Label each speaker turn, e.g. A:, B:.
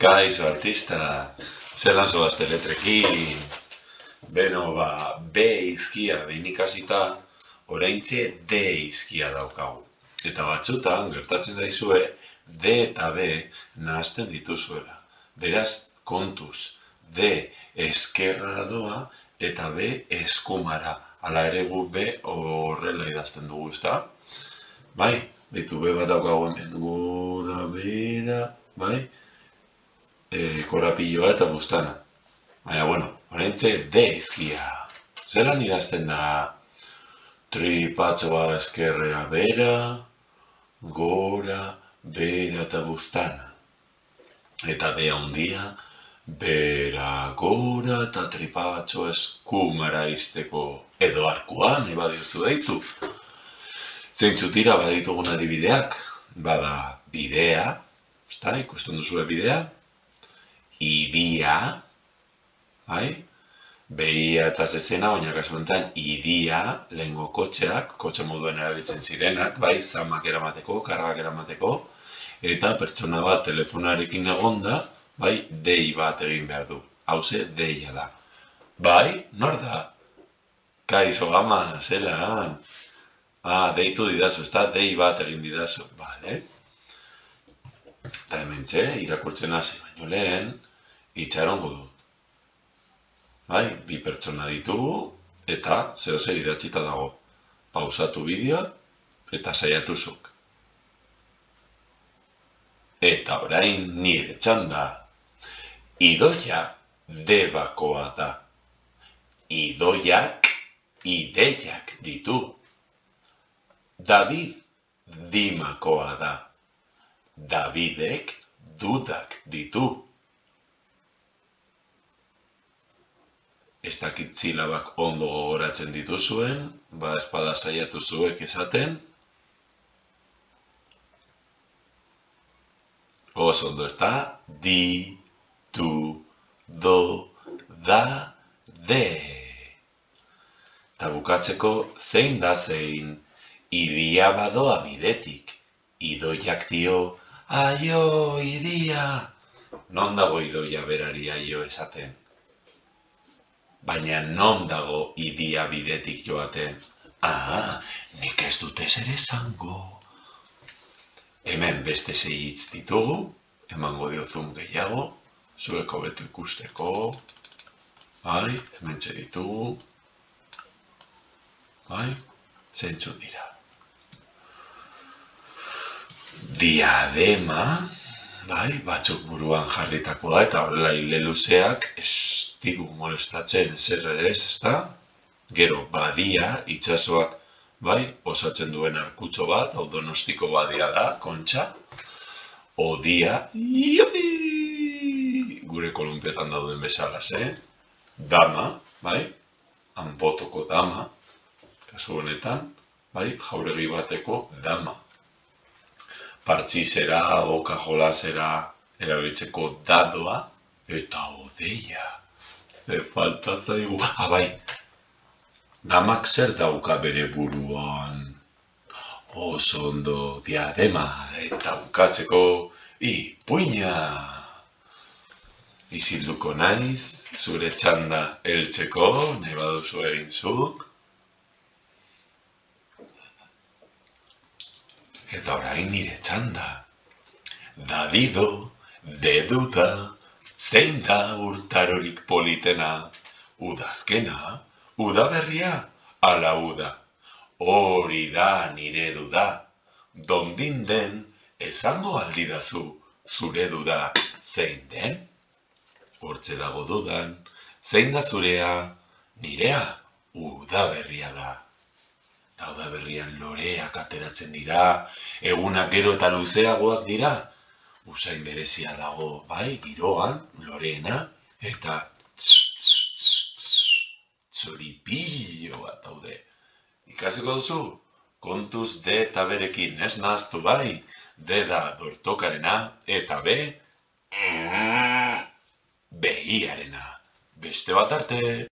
A: Kaixo, artista, zelan zoazte letrekin. Beno, B izkia behin ikasita, oraintxe D izkia daukagu. Eta batzutan, gertatzen daizue, D eta B nahasten dituzuela. Beraz, kontuz, D eskerrara doa eta B eskumara. Hala ere gu B horrela idazten dugu, ezta? Bai, ditu B bat daukagu hemen, gora, bera, bai? Korapilloa eta buztana. Baina, bueno, oraintxe D izkia. Zelan idazten da? Tripatxoa eskerrera bera, gora, bera eta buztana. Eta D handia, bera, gora eta tripatxo eskumara izteko. Edo arkuan, badiozu deitu. Zeintzuk dira baditugun adibideak? Bada bidea, ezta, ikusten duzue bidea? Idia, bai? Behia eta zezena, baina kasu honetan idia, lehengo kotxeak, kotxe moduen erabiltzen zirenak, bai, zamak eramateko, kargak eramateko, eta pertsona bat telefonarekin egonda, bai, dei bat egin behar du. Hauze, deia da. Bai, nor da? Kaixo, ama, zelan? Deitu didazu, ezta? Dei bat egin didazu, bale? Eta hementxe, irakurtzen hasi baino lehen, itxarongo du. Bai, bi pertsona ditugu, eta zehozer idatzita dago. Pausatu bideoa, eta saiatu zuk. Eta orain nire txanda. Idoia debakoa da. Idoiak ideiak ditu. David dimakoa da. Davidek dudak ditu. Ez dakit silabak ondo gogoratzen dituzuen, espada saiatu zuek esaten. Oso ondo, ezta? Di, du, do, da, de. Eta bukatzeko zein da zein, idia badoa bidetik. Idoiak dio, aio, idia. Non dago idoia berari aio esaten? Baina non dago idia bidetik joaten? Nik ez dut ezer esango. Hemen beste sei hitz ditugu, emango diozun gehiago, zuek hobeto ikusteko. Bai, hementxe ditugu. Bai, zeintzuk dira. Diadema, bai, batzuk buruan jarritakoa eta horrela hile luzeak ez digu molestatzen ezer ere ez, ezta? Gero, badia, itsasoak, bai, osatzen duen arkutxo bat, hau Donostiko badia da, Kontxa. Odia, gure kolunpietan dauden bezalaz, Dama, bai, Anbotoko dama, kasu honetan, bai, jauregi bateko dama. Partxizera, oka jolasera erabiltzeko dadoa, eta odeia. Ze falta zaigu. Bai, damak zer dauka bere buruan? Oso ondo, diadema, eta bukatzeko, ipuina. Isilduko naiz, zure txanda heltzeko, nahi baduzu egin zuk. Eta orain nire txanda. Dadido, deduda, zein da urtarorik politena? Udazkena, udaberria, ala uda. Hori da nire duda. Dondin den, esango aldidazu, zure duda zein den? Hortze dago dudan, zein da zurea? Nirea, udaberria da. Eta udaberrian loreak ateratzen dira, egunak gero eta luzeagoak dira. Usain berezia dago, bai, giroan, loreena, eta txoripillo bat daude. Ikasiko duzu? Kontuz D eta berekin, ez nahaztu, bai? D da dortokarena, eta B, behiarena. Beste bat arte.